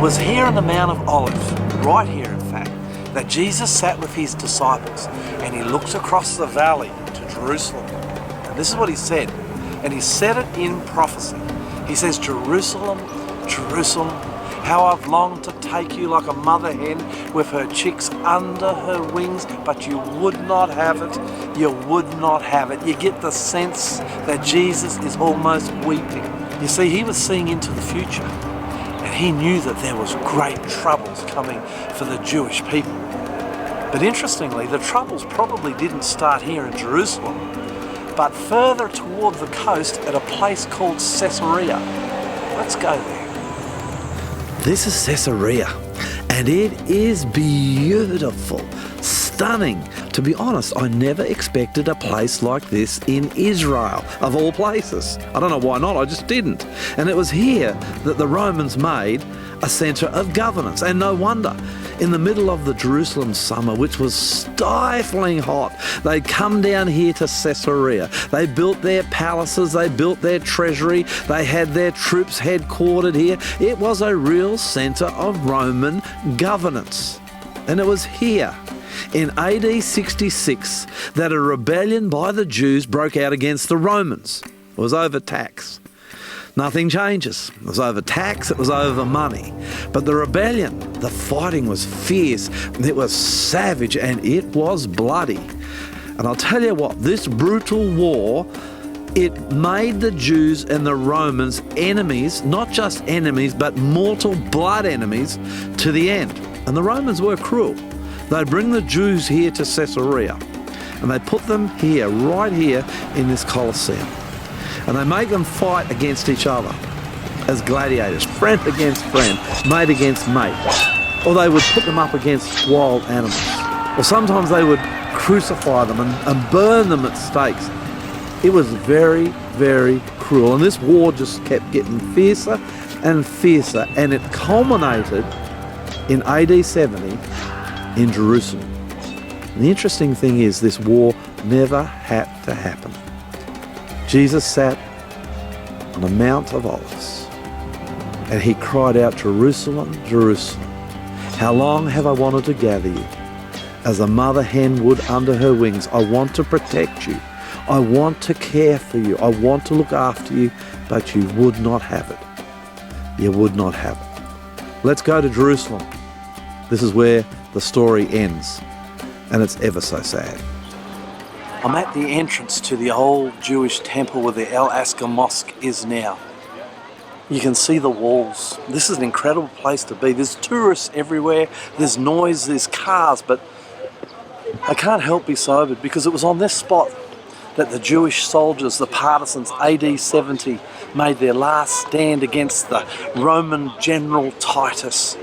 was here on the Mount of Olives, right here in fact, that Jesus sat with his disciples and he looked across the valley to Jerusalem. And this is what he said, and he said it in prophecy. He says, Jerusalem, Jerusalem, how I've longed to take you like a mother hen with her chicks under her wings, but you would not have it. You would not have it. You get the sense that Jesus is almost weeping. You see, he was seeing into the future, and he knew that there was great troubles coming for the Jewish people. But interestingly, the troubles probably didn't start here in Jerusalem, but further toward the coast at a place called Caesarea. Let's go there. This is Caesarea, and it is beautiful, stunning. To be honest, I never expected a place like this in Israel, of all places. I don't know why not, I just didn't. And it was here that the Romans made a centre of governance, and no wonder. In the middle of the Jerusalem summer, which was stifling hot, they'd come down here to Caesarea. They built their palaces, they built their treasury, they had their troops headquartered here. It was a real centre of Roman governance. And it was here, in AD 66, that a rebellion by the Jews broke out against the Romans. It was over tax. Nothing changes. It was over tax, it was over money. But the rebellion, the fighting was fierce, it was savage, and it was bloody. And I'll tell you what, this brutal war, it made the Jews and the Romans enemies, not just enemies, but mortal blood enemies to the end. And the Romans were cruel. They'd bring the Jews here to Caesarea, and they put them here, right here in this Colosseum. And they make them fight against each other as gladiators, friend against friend, mate against mate. Or they would put them up against wild animals. Or sometimes they would crucify them and burn them at stakes. It was very, very cruel. And this war just kept getting fiercer and fiercer. And it culminated in AD 70 in Jerusalem. And the interesting thing is this war never had to happen. Jesus sat on the Mount of Olives and he cried out, Jerusalem, Jerusalem, how long have I wanted to gather you? As a mother hen would under her wings, I want to protect you. I want to care for you. I want to look after you, but you would not have it. You would not have it. Let's go to Jerusalem. This is where the story ends, and it's ever so sad. I'm at the entrance to the old Jewish temple where the Al-Aqsa Mosque is now. You can see the walls. This is an incredible place to be. There's tourists everywhere, there's noise, there's cars, but I can't help be sobered because it was on this spot that the Jewish soldiers, the partisans, AD 70, made their last stand against the Roman general Titus.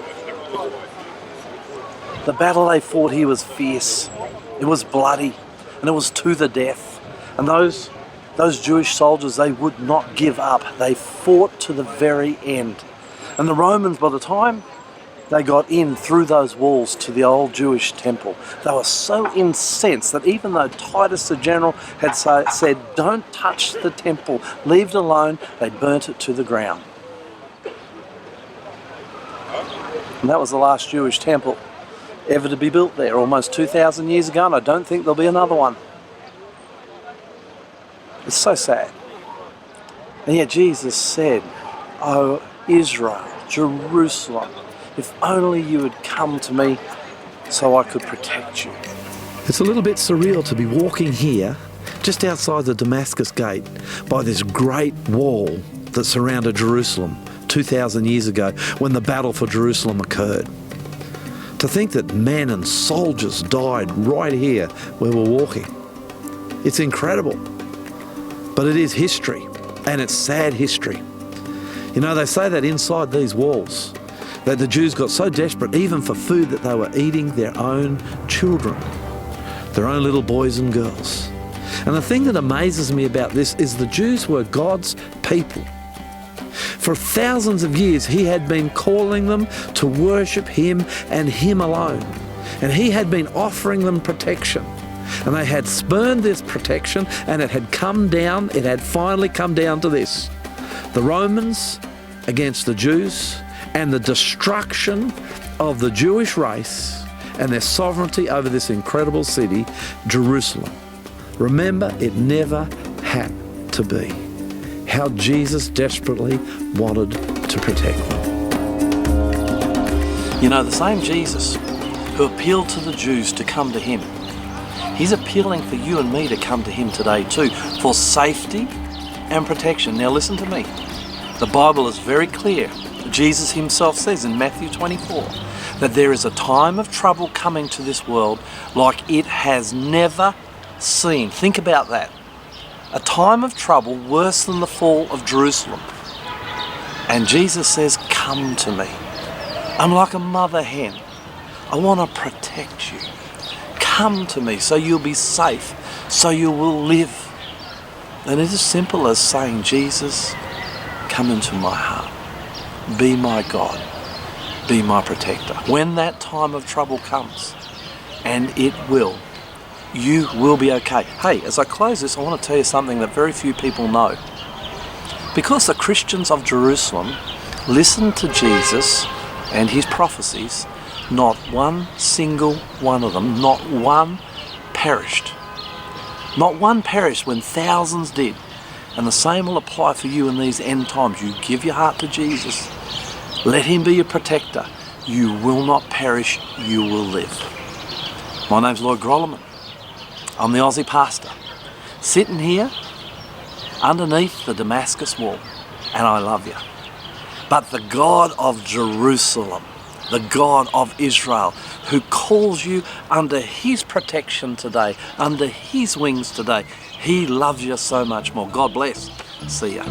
The battle they fought here was fierce, it was bloody, and it was to the death. And those Jewish soldiers, they would not give up. They fought to the very end. And the Romans, by the time they got in through those walls to the old Jewish temple, they were so incensed that even though Titus the general had said, don't touch the temple, leave it alone, they burnt it to the ground. And that was the last Jewish temple ever to be built there, almost 2,000 years ago, and I don't think there'll be another one. It's so sad. And yet Jesus said, "Oh Israel, Jerusalem, if only you had come to me so I could protect you." It's a little bit surreal to be walking here, just outside the Damascus Gate, by this great wall that surrounded Jerusalem 2,000 years ago when the battle for Jerusalem occurred. To think that men and soldiers died right here where we're walking. It's incredible. But it is history, and it's sad history. You know, they say that inside these walls, that the Jews got so desperate, even for food, that they were eating their own children, their own little boys and girls. And the thing that amazes me about this is the Jews were God's people. For thousands of years, he had been calling them to worship him and him alone. And he had been offering them protection. And they had spurned this protection, and it had finally come down to this. The Romans against the Jews, and the destruction of the Jewish race and their sovereignty over this incredible city, Jerusalem. Remember, it never had to be. How Jesus desperately wanted to protect them. You know, the same Jesus who appealed to the Jews to come to him, he's appealing for you and me to come to him today too, for safety and protection. Now listen to me. The Bible is very clear. Jesus himself says in Matthew 24 that there is a time of trouble coming to this world like it has never seen. Think about that. A time of trouble worse than the fall of Jerusalem. And Jesus says, come to me. I'm like a mother hen. I want to protect you. Come to me so you'll be safe, so you will live. And it's as simple as saying, Jesus, come into my heart. Be my God. Be my protector. When that time of trouble comes, and it will, you will be okay. Hey, as I close this, I want to tell you something that very few people know. Because the Christians of Jerusalem listened to Jesus and his prophecies, not one single one of them, not one perished. Not one perished when thousands did. And the same will apply for you in these end times. You give your heart to Jesus. Let him be your protector. You will not perish, you will live. My name's Lloyd Grolleman. I'm the Aussie pastor, sitting here underneath the Damascus wall, and I love you. But the God of Jerusalem, the God of Israel, who calls you under his protection today, under his wings today, he loves you so much more. God bless. See ya.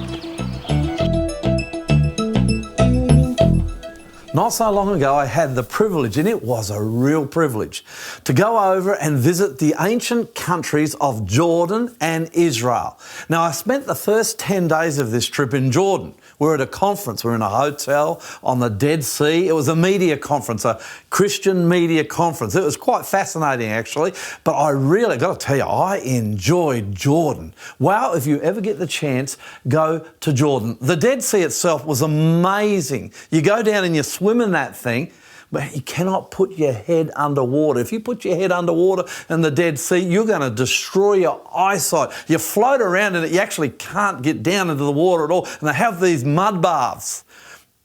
Not so long ago, I had the privilege, and it was a real privilege, to go over and visit the ancient countries of Jordan and Israel. Now, I spent the first 10 days of this trip in Jordan. We're at a conference. We're in a hotel on the Dead Sea. It was a media conference, a Christian media conference. It was quite fascinating, actually. But I really got to tell you, I enjoyed Jordan. Wow, if you ever get the chance, go to Jordan. The Dead Sea itself was amazing. You go down and you swim in that thing, but you cannot put your head underwater. If you put your head underwater in the Dead Sea, you're going to destroy your eyesight. You float around in it, you actually can't get down into the water at all. And they have these mud baths.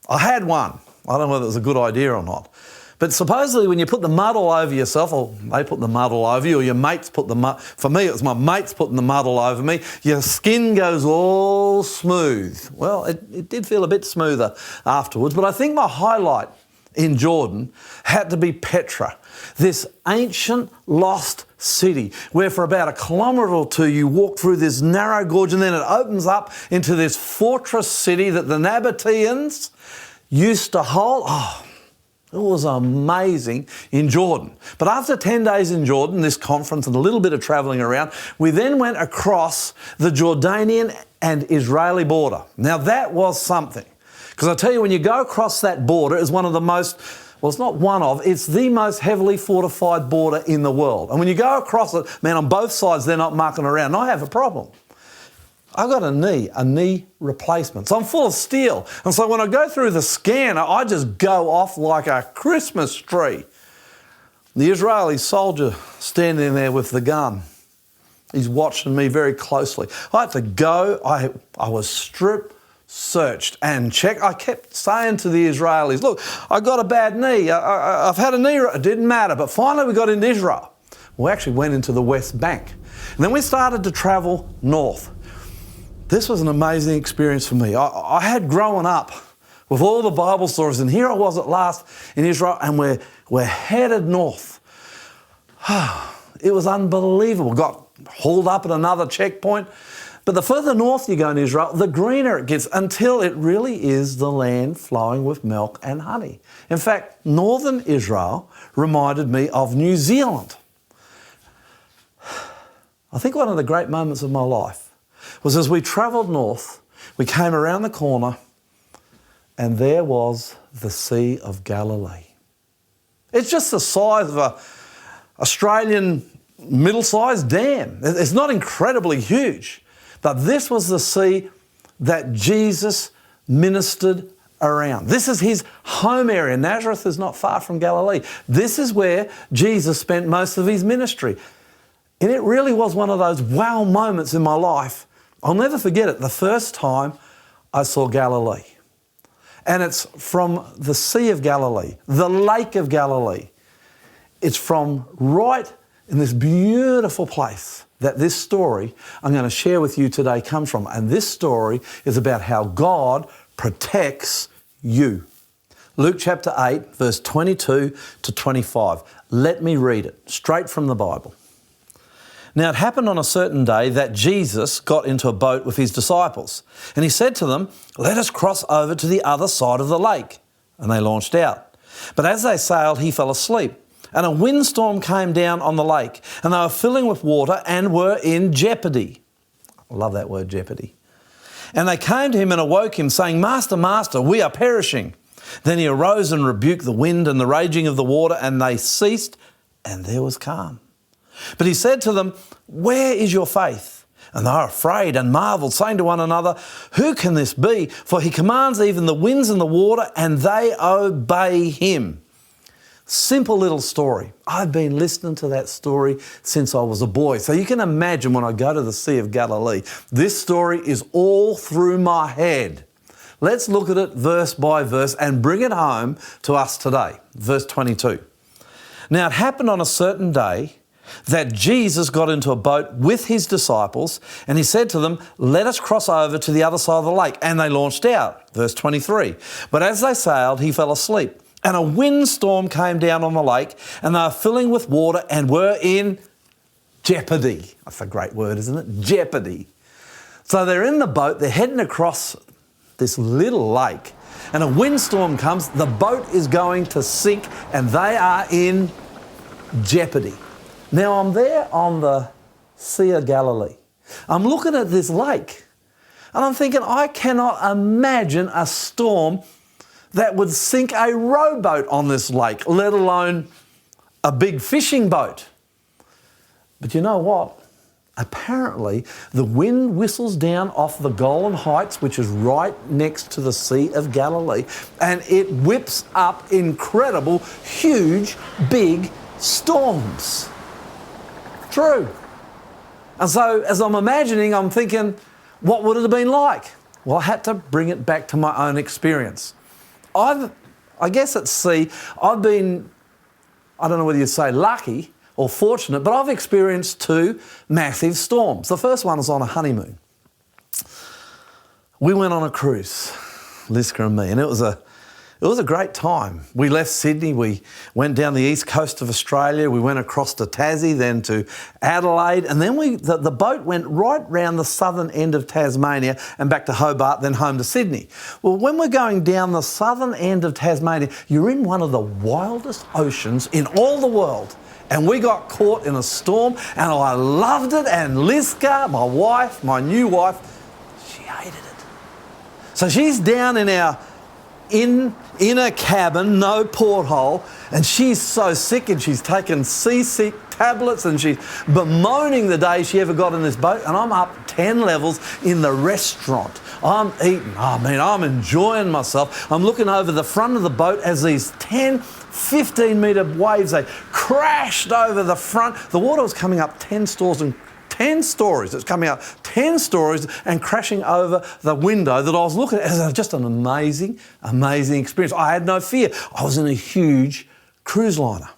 I had one. I don't know whether it was a good idea or not. But supposedly when you put the mud all over yourself, or they put the mud all over you, or your mates put the mud, for me it was my mates putting the mud all over me, your skin goes all smooth. Well, it did feel a bit smoother afterwards, but I think my highlight in Jordan had to be Petra, this ancient lost city where for about a kilometre or two you walk through this narrow gorge and then it opens up into this fortress city that the Nabateans used to hold. Oh, it was amazing in Jordan. But after 10 days in Jordan, this conference and a little bit of travelling around, we then went across the Jordanian and Israeli border. Now that was something. Because I tell you, when you go across that border, it's one of the most, well, it's not one of, it's the most heavily fortified border in the world. And when you go across it, man, on both sides, they're not mucking around. And I have a problem. I've got a knee replacement. So I'm full of steel. And so when I go through the scanner, I just go off like a Christmas tree. The Israeli soldier standing there with the gun, he's watching me very closely. I had to go, I was stripped, searched and checked. I kept saying to the Israelis, look, I got a bad knee. I've had a knee. It didn't matter. But finally we got into Israel. We actually went into the West Bank. And then we started to travel north. This was an amazing experience for me. I had grown up with all the Bible stories, and here I was at last in Israel, and we're headed north. It was unbelievable. Got hauled up at another checkpoint. But the further north you go in Israel, the greener it gets, until it really is the land flowing with milk and honey. In fact, northern Israel reminded me of New Zealand. I think one of the great moments of my life was as we travelled north, we came around the corner, and there was the Sea of Galilee. It's just the size of an Australian middle-sized dam. It's not incredibly huge. But this was the sea that Jesus ministered around. This is his home area. Nazareth is not far from Galilee. This is where Jesus spent most of his ministry. And it really was one of those wow moments in my life. I'll never forget it, the first time I saw Galilee. And it's from the Sea of Galilee, the Lake of Galilee. It's from right in this beautiful place that this story I'm going to share with you today comes from. And this story is about how God protects you. Luke chapter 8, verse 22 to 25. Let me read it straight from the Bible. Now it happened on a certain day that Jesus got into a boat with his disciples, and he said to them, "Let us cross over to the other side of the lake." And they launched out. But as they sailed, he fell asleep, and a windstorm came down on the lake, and they were filling with water and were in jeopardy. I love that word, jeopardy. And they came to him and awoke him, saying, "Master, Master, we are perishing." Then he arose and rebuked the wind and the raging of the water, and they ceased, and there was calm. But he said to them, "Where is your faith?" And they were afraid and marvelled, saying to one another, "Who can this be? For he commands even the winds and the water, and they obey him." Simple little story. I've been listening to that story since I was a boy. So you can imagine when I go to the Sea of Galilee, this story is all through my head. Let's look at it verse by verse and bring it home to us today. Verse 22. Now it happened on a certain day that Jesus got into a boat with his disciples, and he said to them, "Let us cross over to the other side of the lake." And they launched out. Verse 23. But as they sailed, he fell asleep, and a windstorm came down on the lake, and they were filling with water and were in jeopardy. That's a great word, isn't it? Jeopardy. So they're in the boat, they're heading across this little lake, and a windstorm comes, the boat is going to sink, and they are in jeopardy. Now I'm there on the Sea of Galilee. I'm looking at this lake, and I'm thinking, I cannot imagine a storm that would sink a rowboat on this lake, let alone a big fishing boat. But you know what? Apparently, the wind whistles down off the Golan Heights, which is right next to the Sea of Galilee, and it whips up incredible, huge, big storms. True. And so as I'm imagining, I'm thinking, what would it have been like? Well, I had to bring it back to my own experience. I guess at sea, I've been, I don't know whether you'd say lucky or fortunate, but I've experienced two massive storms. The first one was on a honeymoon. We went on a cruise, Liska and me, and it was a great time. We left Sydney, we went down the east coast of Australia, we went across to Tassie, then to Adelaide, and then the boat went right round the southern end of Tasmania and back to Hobart, then home to Sydney. Well, when we're going down the southern end of Tasmania, you're in one of the wildest oceans in all the world. And we got caught in a storm, and I loved it, and Liska, my wife, my new wife, she hated it. So she's down in our in a cabin, no porthole, and she's so sick, and she's taken seasick tablets, and she's bemoaning the day she ever got in this boat, and I'm up 10 levels in the restaurant. I'm eating, I'm enjoying myself. I'm looking over the front of the boat as these 10, 15 metre waves, they crashed over the front. The water was coming up 10 stories. It's coming up 10 stories and crashing over the window that I was looking at. It was just an amazing, amazing experience. I had no fear. I was in a huge cruise liner.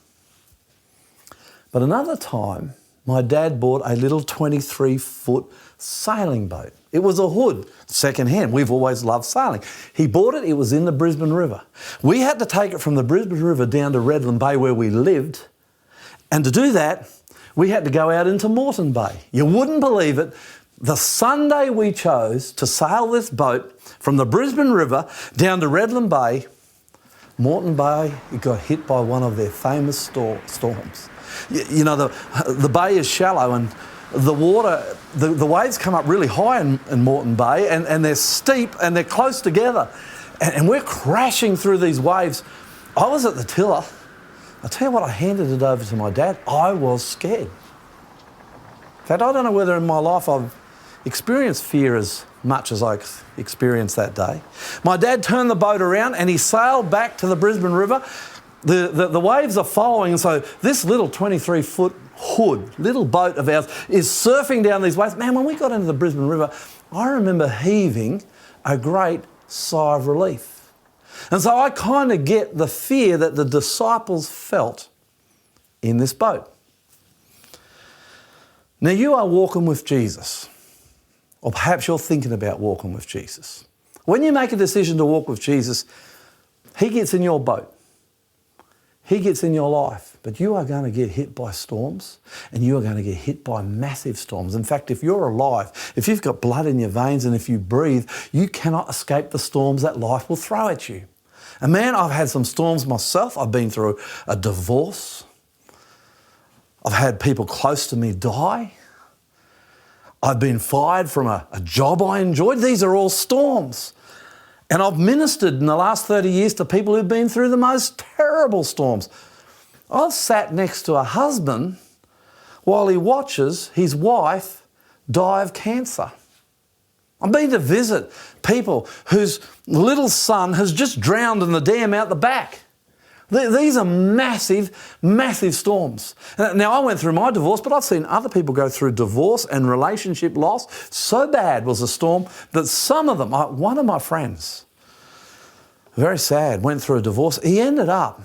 But another time, my dad bought a little 23-foot sailing boat. It was a hood, second-hand. We've always loved sailing. He bought it. It was in the Brisbane River. We had to take it from the Brisbane River down to Redland Bay where we lived. And to do that, we had to go out into Moreton Bay. You wouldn't believe it. The Sunday we chose to sail this boat from the Brisbane River down to Redland Bay, Moreton Bay, it got hit by one of their famous storms. You know, the bay is shallow, and the water, the waves come up really high in Moreton Bay, and they're steep and they're close together. And we're crashing through these waves. I was at the tiller. I tell you what, I handed it over to my dad. I was scared. In fact, I don't know whether in my life I've experienced fear as much as I experienced that day. My dad turned the boat around and he sailed back to the Brisbane River. The waves are following, so this little 23-foot hood, little boat of ours, is surfing down these waves. Man, when we got into the Brisbane River, I remember heaving a great sigh of relief. And so I kind of get the fear that the disciples felt in this boat. Now you are walking with Jesus, or perhaps you're thinking about walking with Jesus. When you make a decision to walk with Jesus, he gets in your boat. He gets in your life, but you are going to get hit by storms, and you are going to get hit by massive storms. In fact, if you're alive, if you've got blood in your veins and if you breathe, you cannot escape the storms that life will throw at you. And man, I've had some storms myself. I've been through a divorce. I've had people close to me die. I've been fired from a job I enjoyed. These are all storms. And I've ministered in the last 30 years to people who've been through the most terrible storms. I've sat next to a husband while he watches his wife die of cancer. I've been to visit people whose little son has just drowned in the dam out the back. These are massive, massive storms. Now, I went through my divorce, but I've seen other people go through divorce and relationship loss. So bad was the storm that some of them, one of my friends, very sad, went through a divorce. He ended up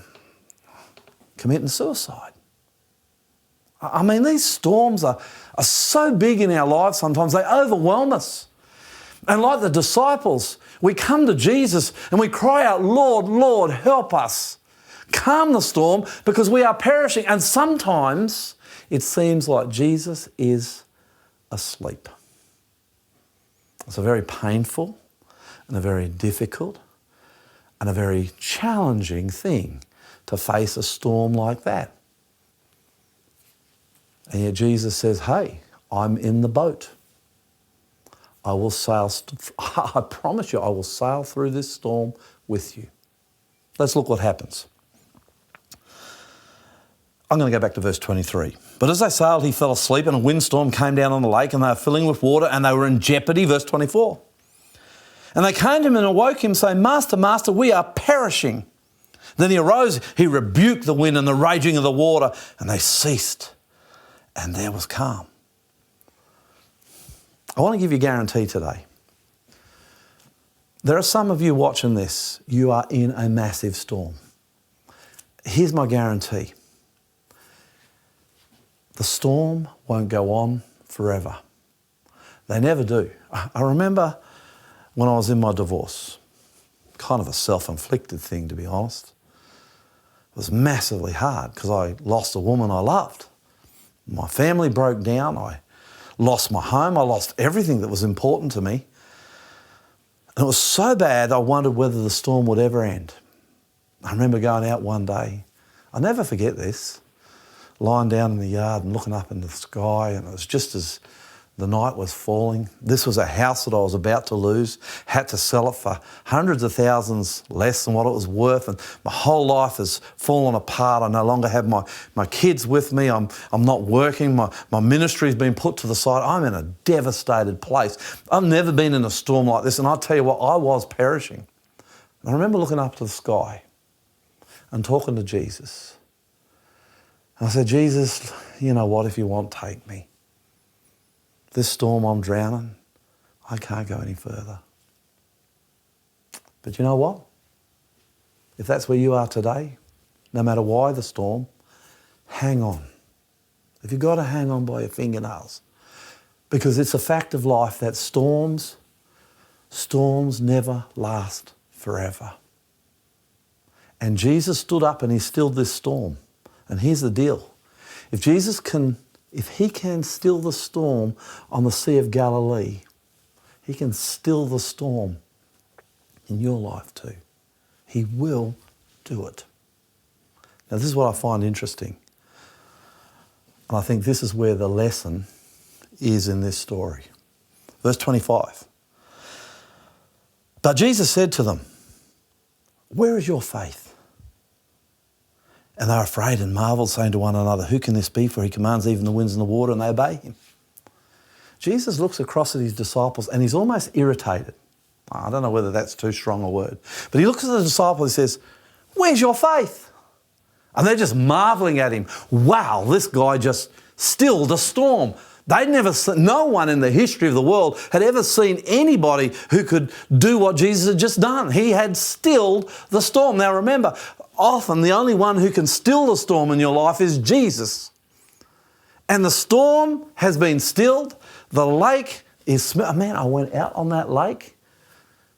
committing suicide. I mean, these storms are so big in our lives sometimes, they overwhelm us. And like the disciples, we come to Jesus and we cry out, Lord, Lord, help us. Calm the storm because we are perishing. And sometimes it seems like Jesus is asleep. It's a very painful and a very difficult and a very challenging thing to face a storm like that. And yet Jesus says, hey, I'm in the boat. I will sail, I promise you, I will sail through this storm with you. Let's look what happens. I'm going to go back to verse 23. But as they sailed, he fell asleep and a windstorm came down on the lake and they were filling with water and they were in jeopardy. Verse 24. And they came to him and awoke him saying, Master, Master, we are perishing. Then he arose, he rebuked the wind and the raging of the water and they ceased and there was calm. I want to give you a guarantee today. There are some of you watching this, you are in a massive storm. Here's my guarantee. The storm won't go on forever. They never do. I remember when I was in my divorce, kind of a self-inflicted thing, to be honest. It was massively hard because I lost a woman I loved. My family broke down. I lost my home. I lost everything that was important to me. And it was so bad, I wondered whether the storm would ever end. I remember going out one day. I'll never forget this. Lying down in the yard and looking up into the sky, and it was just as the night was falling. This was a house that I was about to lose, had to sell it for hundreds of thousands less than what it was worth, and my whole life has fallen apart. I no longer have my kids with me. I'm not working. My ministry's been put to the side. I'm in a devastated place. I've never been in a storm like this, and I'll tell you what, I was perishing. And I remember looking up to the sky and talking to Jesus. I said, Jesus, you know what, if you want, take me. This storm, I'm drowning. I can't go any further. But you know what? If that's where you are today, no matter why the storm, hang on. If you've got to hang on by your fingernails, because it's a fact of life that storms never last forever. And Jesus stood up and he stilled this storm. And here's the deal. If he can still the storm on the Sea of Galilee, he can still the storm in your life too. He will do it. Now, this is what I find interesting. And I think this is where the lesson is in this story. Verse 25. But Jesus said to them, where is your faith? And they were afraid and marvelled, saying to one another, who can this be? For he commands even the winds and the water, and they obey him. Jesus looks across at his disciples and he's almost irritated. I don't know whether that's too strong a word. But he looks at the disciples and says, "Where's your faith?" And they're just marveling at him. Wow, this guy just stilled a storm. They'd never seen, no one in the history of the world had ever seen anybody who could do what Jesus had just done. He had stilled the storm. Now remember, often the only one who can still the storm in your life is Jesus. And the storm has been stilled. The lake is, man, I went out on that lake.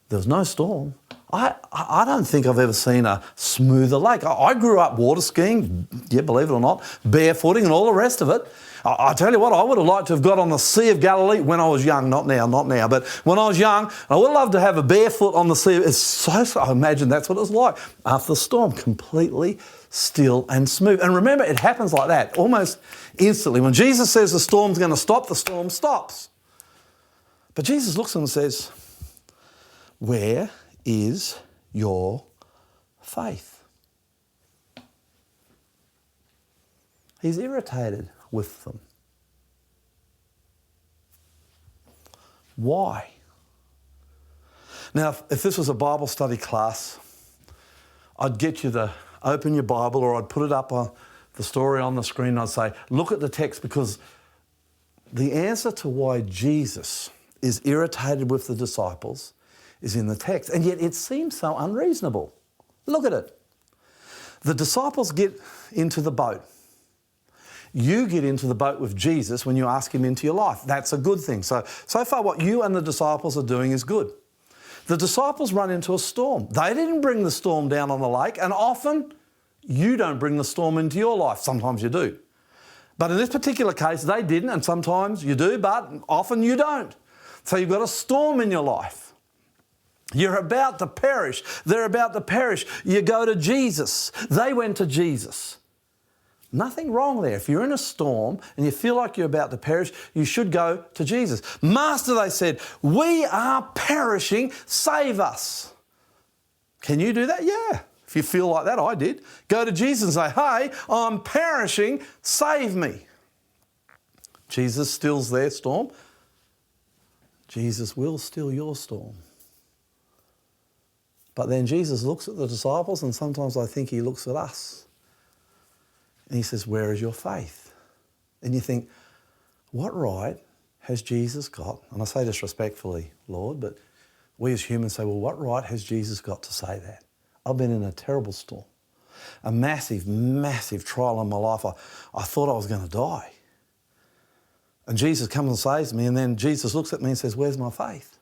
There was no storm. I don't think I've ever seen a smoother lake. I grew up water skiing, yeah, believe it or not, barefooting and all the rest of it. I tell you what, I would have liked to have got on the Sea of Galilee when I was young, not now, but when I was young, I would have loved to have a barefoot on the sea. It's so I imagine that's what it was like after the storm, completely still and smooth. And remember, it happens like that, almost instantly. When Jesus says the storm's going to stop, the storm stops. But Jesus looks at them and says, "Where is your faith?" He's irritated with them. Why? Now, if this was a Bible study class, I'd get you to open your Bible, or I'd put it up on the story on the screen and I'd say, look at the text, because the answer to why Jesus is irritated with the disciples is in the text. And yet it seems so unreasonable. Look at it. The disciples get into the boat. You get into the boat with Jesus when you ask him into your life. That's a good thing. So far what you and the disciples are doing is good. The disciples run into a storm. They didn't bring the storm down on the lake, and often you don't bring the storm into your life. Sometimes you do. But in this particular case, they didn't, and sometimes you do, but often you don't. So you've got a storm in your life. You're about to perish. They're about to perish. You go to Jesus. They went to Jesus. Nothing wrong there. If you're in a storm and you feel like you're about to perish, you should go to Jesus. "Master," they said, "we are perishing. Save us." Can you do that? Yeah. If you feel like that, I did. Go to Jesus and say, "Hey, I'm perishing. Save me." Jesus stills their storm. Jesus will still your storm. But then Jesus looks at the disciples, and sometimes I think he looks at us. And he says, "Where is your faith?" And you think, what right has Jesus got? And I say this respectfully, Lord, but we as humans say, well, what right has Jesus got to say that? I've been in a terrible storm, a massive, massive trial in my life. I thought I was going to die. And Jesus comes and saves me, and then Jesus looks at me and says, "Where's my faith?"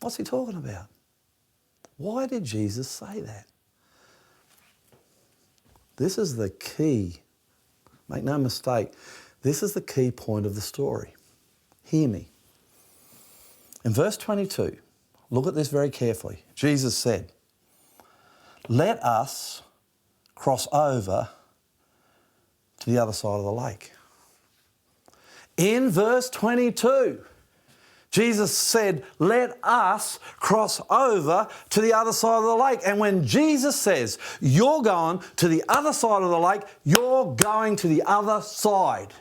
What's he talking about? Why did Jesus say that? This is the key. Make no mistake. This is the key point of the story. Hear me. In verse 22, look at this very carefully. Jesus said, "Let us cross over to the other side of the lake." In verse 22, Jesus said, "Let us cross over to the other side of the lake." And when Jesus says, you're going to the other side of the lake, you're going to the other side.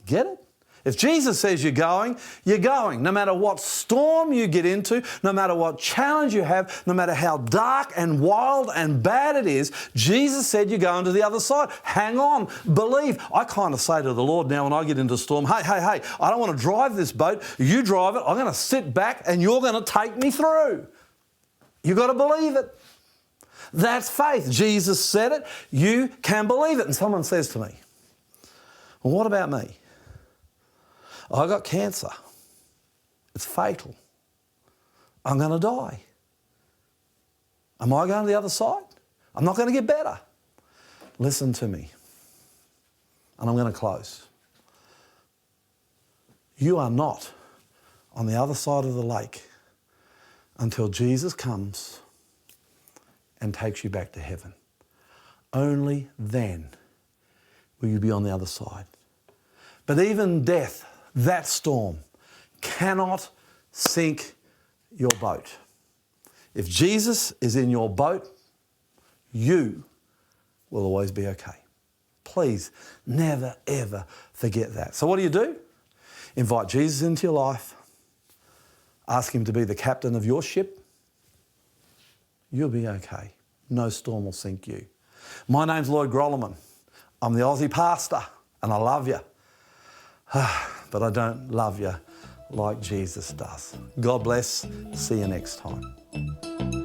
Get it? If Jesus says you're going, you're going. No matter what storm you get into, no matter what challenge you have, no matter how dark and wild and bad it is, Jesus said you're going to the other side. Hang on, believe. I kind of say to the Lord now when I get into a storm, hey, I don't want to drive this boat. You drive it. I'm going to sit back and you're going to take me through. You've got to believe it. That's faith. Jesus said it. You can believe it. And someone says to me, well, what about me? I got cancer. It's fatal. I'm going to die. Am I going to the other side? I'm not going to get better. Listen to me. And I'm going to close. You are not on the other side of the lake until Jesus comes and takes you back to heaven. Only then will you be on the other side. But even death, that storm, cannot sink your boat. If Jesus is in your boat, you will always be okay. Please, never, ever forget that. So what do? Invite Jesus into your life. Ask him to be the captain of your ship. You'll be okay. No storm will sink you. My name's Lloyd Grolleman. I'm the Aussie pastor and I love you. But I don't love you like Jesus does. God bless. See you next time.